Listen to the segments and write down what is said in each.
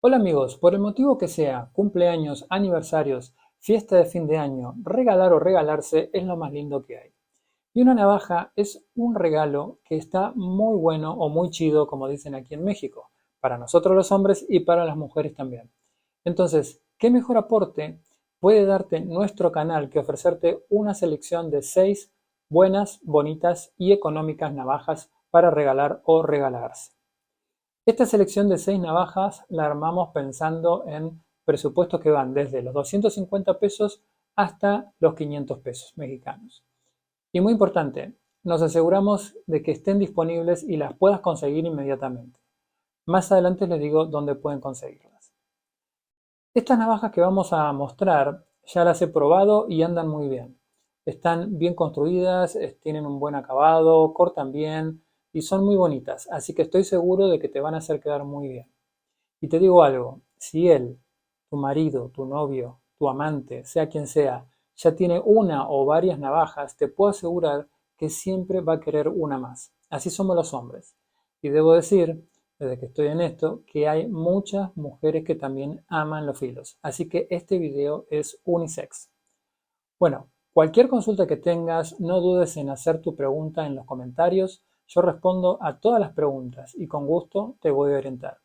Hola amigos, por el motivo que sea, cumpleaños, aniversarios, fiesta de fin de año, regalar o regalarse es lo más lindo que hay. Y una navaja es un regalo que está muy bueno o muy chido, como dicen aquí en México, para nosotros los hombres y para las mujeres también. Entonces, ¿qué mejor aporte puede darte nuestro canal que ofrecerte una selección de 6 buenas, bonitas y económicas navajas para regalar o regalarse? Esta selección de 6 navajas la armamos pensando en presupuestos que van desde los 250 pesos hasta los 500 pesos mexicanos. Y muy importante, nos aseguramos de que estén disponibles y las puedas conseguir inmediatamente. Más adelante les digo dónde pueden conseguirlas. Estas navajas que vamos a mostrar ya las he probado y andan muy bien. Están bien construidas, tienen un buen acabado, cortan bien y son muy bonitas, así que estoy seguro de que te van a hacer quedar muy bien. Y te digo algo, si él, tu marido, tu novio, tu amante, sea quien sea, ya tiene una o varias navajas, te puedo asegurar que siempre va a querer una más. Así somos los hombres. Y debo decir, desde que estoy en esto, que hay muchas mujeres que también aman los filos. Así que este video es unisex. Bueno, cualquier consulta que tengas, no dudes en hacer tu pregunta en los comentarios. Yo respondo a todas las preguntas y con gusto te voy a orientar.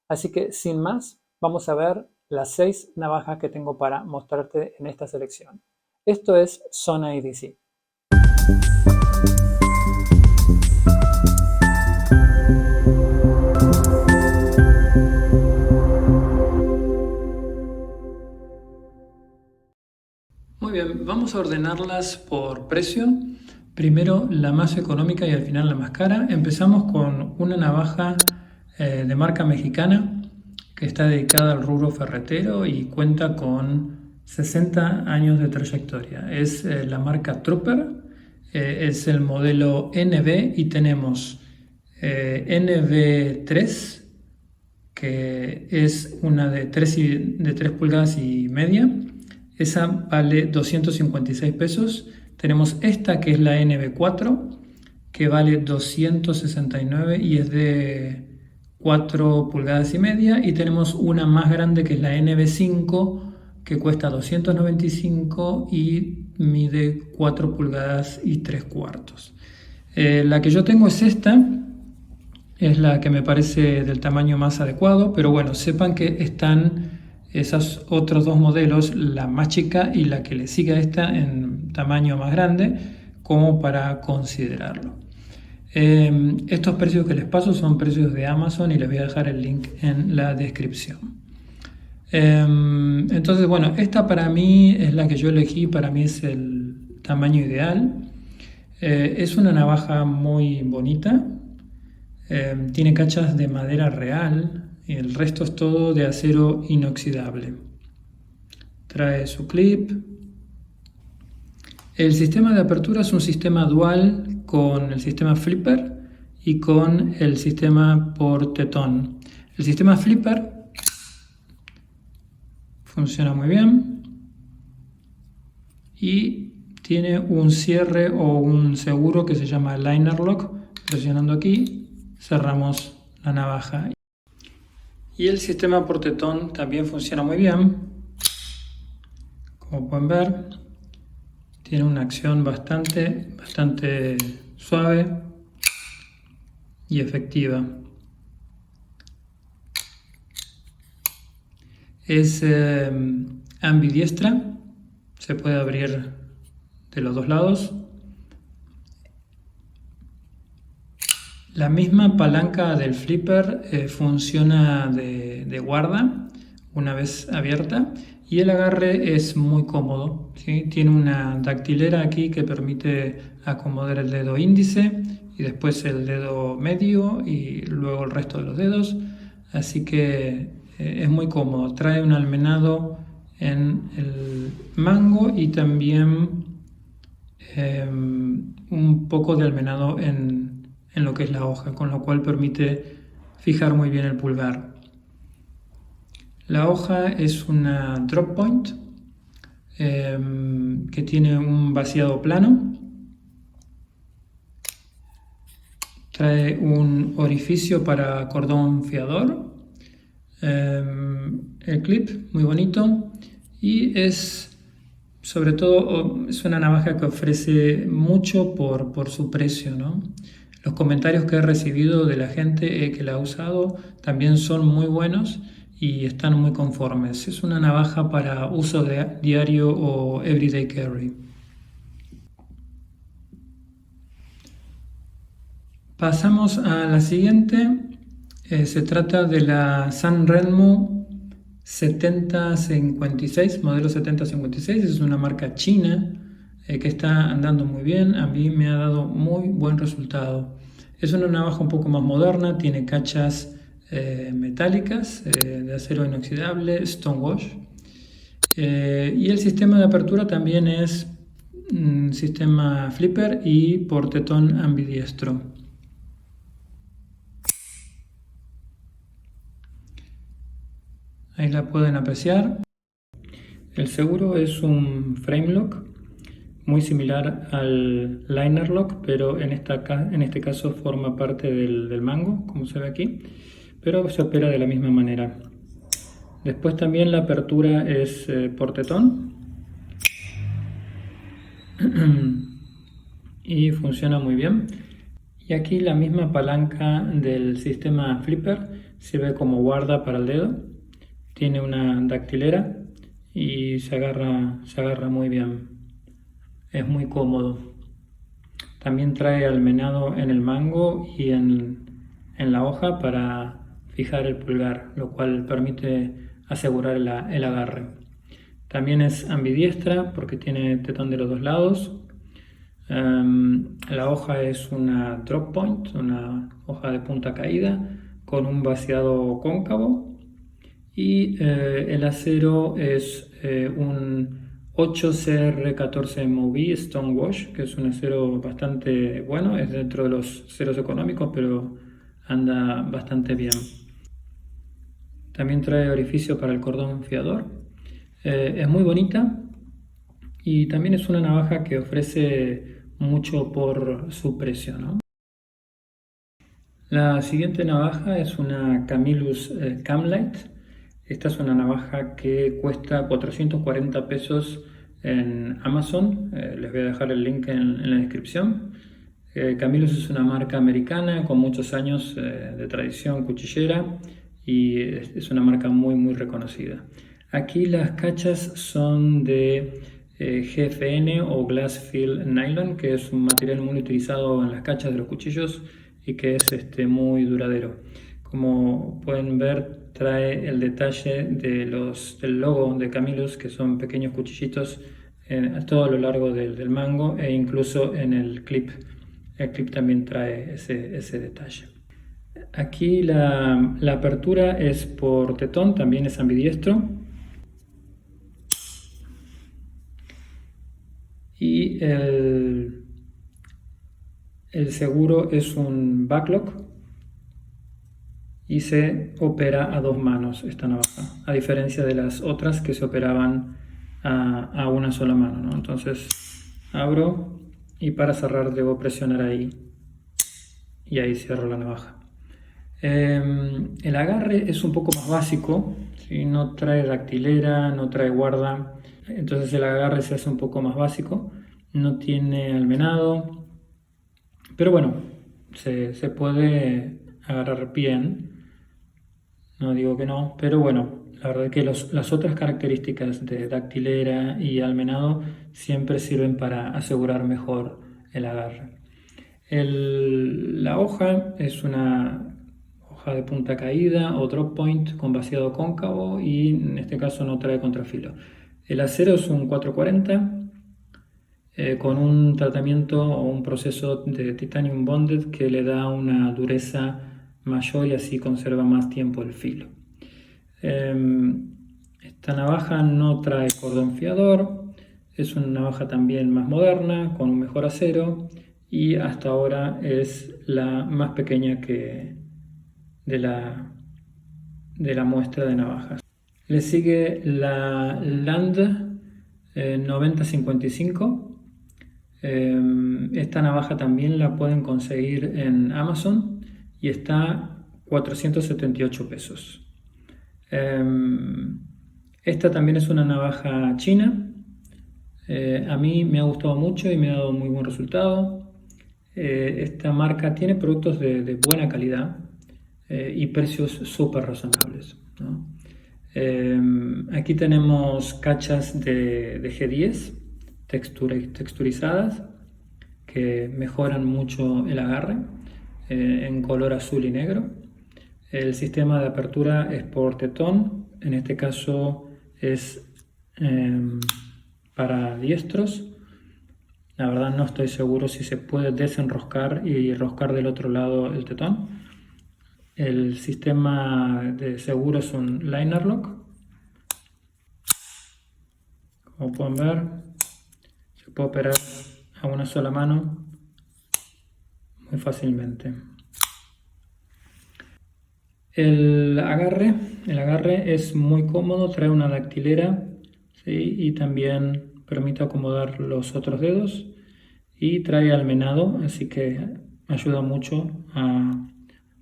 Así que sin más, vamos a ver las 6 navajas que tengo para mostrarte en esta selección. Esto es Zona EDC. Muy bien, vamos a ordenarlas por precio. Primero la más económica y al final la más cara. Empezamos con una navaja de marca mexicana que está dedicada al rubro ferretero y cuenta con 60 años de trayectoria. Es la marca Trooper, es el modelo NB y tenemos NB3, que es una de 3 pulgadas y media. Esa vale 256 pesos. Tenemos esta que es la NB4, que vale 269 y es de 4 pulgadas y media. Y tenemos una más grande que es la NB5, que cuesta 295 y mide 4 pulgadas y 3 cuartos. La que yo tengo es esta. Es la que me parece del tamaño más adecuado, pero bueno, sepan que están esos otros dos modelos, la más chica y la que le sigue a esta en tamaño más grande, como para considerarlo. Estos precios que les paso son precios de Amazon y les voy a dejar el link en la descripción. Entonces, bueno, esta para mí es la que yo elegí, para mí es el tamaño ideal. Es una navaja muy bonita. Tiene cachas de madera real y el resto es todo de acero inoxidable. Trae su clip. El sistema de apertura es un sistema dual con el sistema flipper y con el sistema por tetón. El sistema flipper funciona muy bien y tiene un cierre o un seguro que se llama liner lock. Presionando aquí cerramos la navaja. Y el sistema por tetón también funciona muy bien. Como pueden ver, tiene una acción bastante suave y efectiva. Es ambidiestra, se puede abrir de los dos lados. La misma palanca del flipper funciona de guarda una vez abierta y el agarre es muy cómodo, ¿sí? Tiene una dactilera aquí que permite acomodar el dedo índice y después el dedo medio y luego el resto de los dedos, así que es muy cómodo. Trae un almenado en el mango y también un poco de almenado en lo que es la hoja, con lo cual permite fijar muy bien el pulgar. La hoja es una drop point que tiene un vaciado plano. Trae un orificio para cordón fiador. el clip, muy bonito, y es, sobre todo, es una navaja que ofrece mucho por su precio, ¿no? Los comentarios que he recibido de la gente que la ha usado también son muy buenos y están muy conformes. Es una navaja para uso diario o everyday carry. Pasamos a la siguiente. Se trata de la Sanrenmo 7056, modelo 7056. Es una marca china que está andando muy bien. A mí me ha dado muy buen resultado. Es una navaja un poco más moderna, tiene cachas metálicas de acero inoxidable, Stonewash. Y el sistema de apertura también es sistema flipper y portetón ambidiestro. Ahí la pueden apreciar. El seguro es un frame lock muy similar al liner lock, pero en este caso forma parte del mango, como se ve aquí, pero se opera de la misma manera. Después también la apertura es portetón y funciona muy bien. Y aquí la misma palanca del sistema flipper sirve como guarda para el dedo. Tiene una dactilera y se agarra muy bien. Es muy cómodo. También trae almenado en el mango y en la hoja para fijar el pulgar, lo cual permite asegurar el agarre. También es ambidiestra porque tiene tetón de los dos lados. La hoja es una drop point, una hoja de punta caída con un vaciado cóncavo. Y el acero es un 8CR14 MOV Stonewash, que es un acero bastante bueno, es dentro de los aceros económicos, pero anda bastante bien. También trae orificio para el cordón fiador. Es muy bonita y también es una navaja que ofrece mucho por su precio, ¿no? La siguiente navaja es una Camillus Camlight. Esta es una navaja que cuesta 440 pesos en Amazon. Les voy a dejar el link en la descripción. Camillus es una marca americana con muchos años de tradición cuchillera y es una marca muy reconocida. Aquí las cachas son de GFN o Glass Field Nylon, que es un material muy utilizado en las cachas de los cuchillos y que es muy duradero. Como pueden ver, trae el detalle del logo de Camillus, que son pequeños cuchillitos a todo lo largo del mango e incluso en el clip. El clip también trae ese detalle. Aquí la apertura es por tetón, también es ambidiestro. Y el seguro es un backlock y se opera a dos manos esta navaja, a diferencia de las otras que se operaban a una sola mano, ¿no? Entonces abro y para cerrar debo presionar ahí y ahí cierro la navaja. El agarre es un poco más básico, ¿sí? No trae dactilera, no trae guarda, entonces el agarre se hace un poco más básico, no tiene almenado, pero bueno, se puede agarrar bien, no digo que no, pero bueno, la verdad es que las otras características de dactilera y almenado siempre sirven para asegurar mejor el agarre. La hoja es una hoja de punta caída o drop point con vaciado cóncavo y en este caso no trae contrafilo. El acero es un 440 con un tratamiento o un proceso de titanium bonded que le da una dureza mayor y así conserva más tiempo el filo. Esta navaja no trae cordón fiador, es una navaja también más moderna con un mejor acero y hasta ahora es la más pequeña de la muestra de navajas. Le sigue la Land 9055. Esta navaja también la pueden conseguir en Amazon y está 478 pesos. Esta también es una navaja china. A mí me ha gustado mucho y me ha dado muy buen resultado. Esta marca tiene productos de buena calidad y precios súper razonables, ¿no? Aquí tenemos cachas de G10 texturizadas que mejoran mucho el agarre en color azul y negro. El sistema de apertura es por tetón, en este caso es para diestros. La verdad no estoy seguro si se puede desenroscar y roscar del otro lado el tetón. El sistema de seguro es un liner lock. Como pueden ver, se puede operar a una sola mano muy fácilmente. El agarre es muy cómodo, trae una dactilera, ¿sí? Y también permite acomodar los otros dedos y trae almenado, así que ayuda mucho a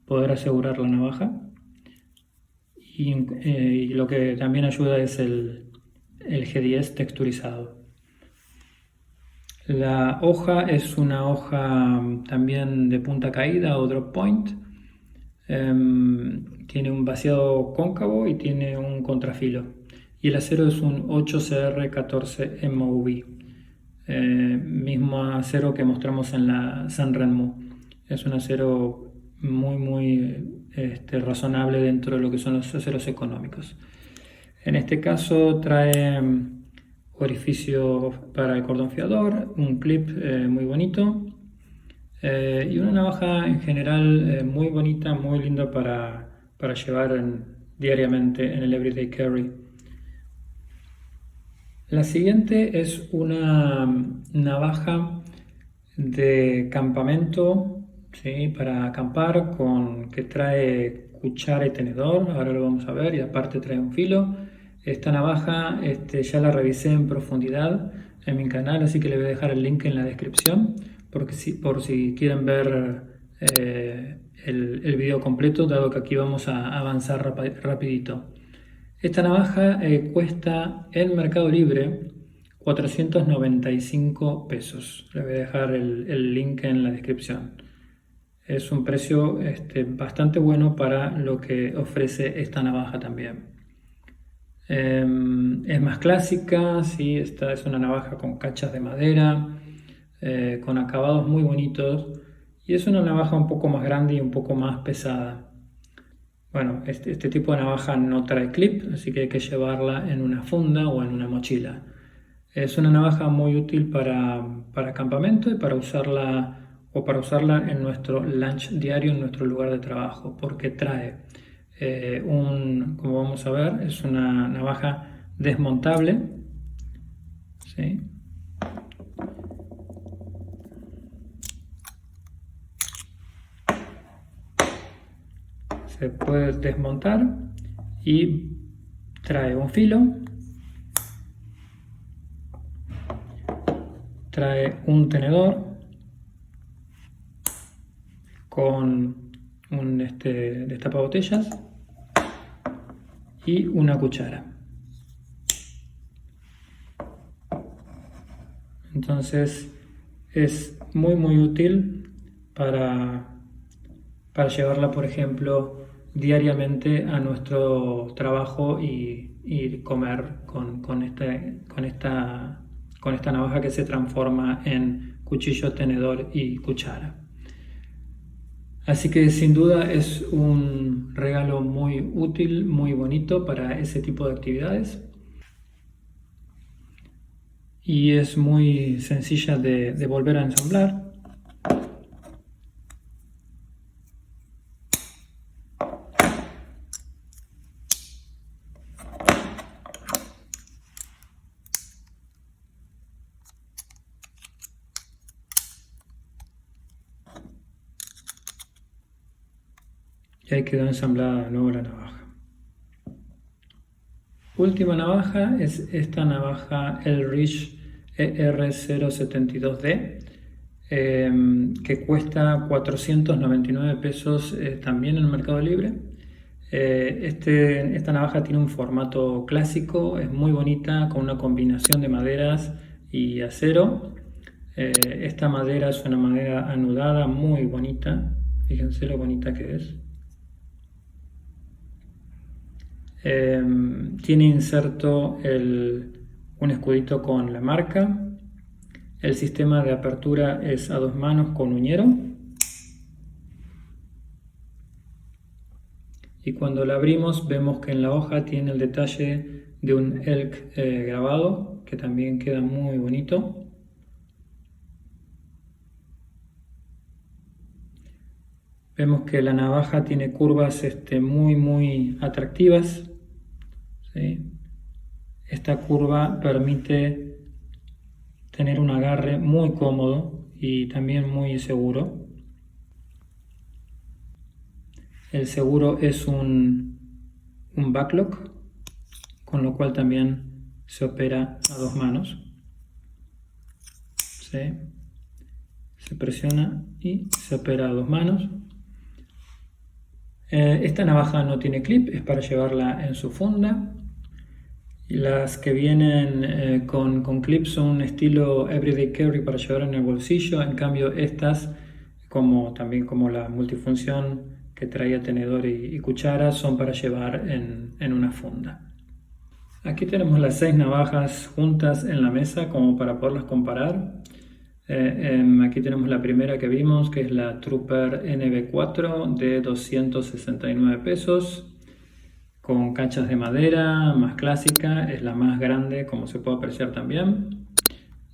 poder asegurar la navaja. Y lo que también ayuda es el G10 texturizado. La hoja es una hoja también de punta caída o drop point. Tiene un vaciado cóncavo y tiene un contrafilo. Y el acero es un 8CR14 MOV, mismo acero que mostramos en la Sanrenmo. Es un acero muy razonable dentro de lo que son los aceros económicos. En este caso trae orificio para el cordón fiador, un clip muy bonito. Y una navaja en general muy bonita, muy linda para llevar diariamente en el everyday carry. La siguiente es una navaja de campamento, ¿sí? Para acampar, que trae cuchara y tenedor, ahora lo vamos a ver, y aparte trae un filo. Esta navaja ya la revisé en profundidad en mi canal, así que le voy a dejar el link en la descripción por si quieren ver el video completo, dado que aquí vamos a avanzar rapidito. Esta navaja cuesta en Mercado Libre 495 pesos. Le voy a dejar el link en la descripción. Es un precio bastante bueno para lo que ofrece esta navaja también. Es más clásica, ¿sí? Esta es una navaja con cachas de madera, con acabados muy bonitos, y es una navaja un poco más grande y un poco más pesada. Bueno, este tipo de navaja no trae clip, así que hay que llevarla en una funda o en una mochila. Es una navaja muy útil para campamento y para usarla en nuestro lunch diario, en nuestro lugar de trabajo, porque trae como vamos a ver, es una navaja desmontable, ¿sí? Se puede desmontar y trae un filo, trae un tenedor con un destapabotellas y una cuchara. Entonces es muy útil para llevarla, por ejemplo, diariamente a nuestro trabajo y comer con esta navaja que se transforma en cuchillo, tenedor y cuchara. Así que sin duda es un regalo muy útil, muy bonito para ese tipo de actividades. Y es muy sencilla de volver a ensamblar. Y ahí quedó ensamblada de nuevo la navaja. Última navaja es esta navaja Elrich ER072D, que cuesta 499 pesos también en el Mercado Libre. Esta navaja tiene un formato clásico, es muy bonita, con una combinación de maderas y acero. Esta madera es una madera anudada muy bonita, fíjense lo bonita que es. Tiene inserto un escudito con la marca. El sistema de apertura es a 2 manos con uñero. Y cuando la abrimos vemos que en la hoja tiene el detalle de un elk grabado, que también queda muy bonito. Vemos que la navaja tiene curvas muy atractivas, ¿sí? Esta curva permite tener un agarre muy cómodo y también muy seguro. El seguro es un backlock, con lo cual también se opera a 2 manos. ¿Sí? Se presiona y se opera a 2 manos. Esta navaja no tiene clip, es para llevarla en su funda. Las que vienen con clip son un estilo everyday carry para llevar en el bolsillo. En cambio estas, también como la multifunción que traía tenedor y cuchara, son para llevar en una funda. Aquí tenemos las 6 navajas juntas en la mesa como para poderlas comparar. Aquí tenemos la primera que vimos, que es la Trooper NB4 de 269 pesos, con cachas de madera, más clásica, es la más grande como se puede apreciar también.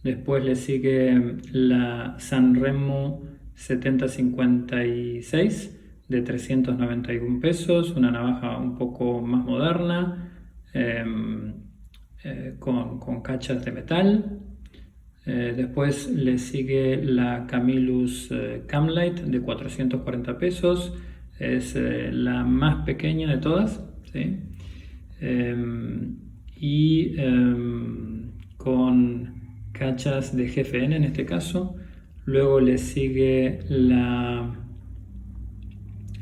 Después le sigue la Sanremo 7056 de 391 pesos, una navaja un poco más moderna, con cachas de metal. Después le sigue la Camillus Camlight de 440 pesos, es la más pequeña de todas, ¿sí? Con cachas de GFN en este caso. Luego le sigue la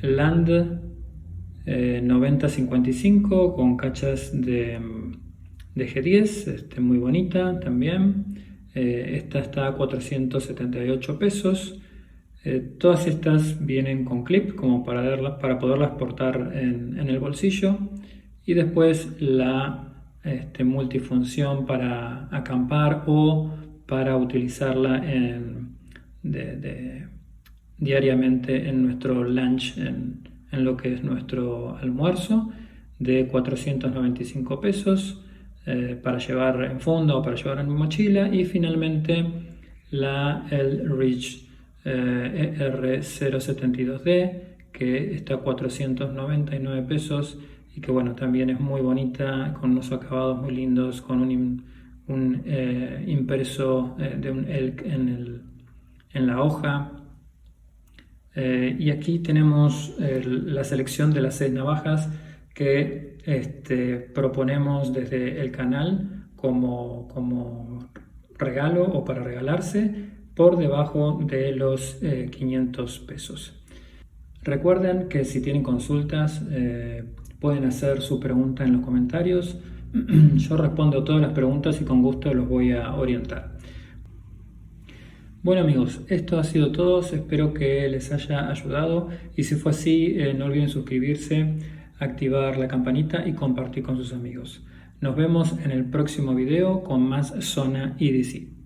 Land 9055 con cachas de G10, muy bonita también. Esta está a 478 pesos. Todas estas vienen con clip como para poderlas portar en el bolsillo. Y después la multifunción para acampar o para utilizarla diariamente en nuestro lunch, en lo que es nuestro almuerzo, de 495 pesos. Para llevar en funda o para llevar en mochila. Y finalmente la Elridge ER072D, que está a 499 pesos y que bueno, también es muy bonita, con unos acabados muy lindos, con un impreso de un elk en la hoja. Y aquí tenemos la selección de las 6 navajas que proponemos desde el canal como regalo o para regalarse por debajo de los 500 pesos. Recuerden que si tienen consultas pueden hacer su pregunta en los comentarios. Yo respondo a todas las preguntas y con gusto los voy a orientar. Bueno amigos, esto ha sido todo, espero que les haya ayudado y si fue así no olviden suscribirse, activar la campanita y compartir con sus amigos. Nos vemos en el próximo video con más Zona EDC.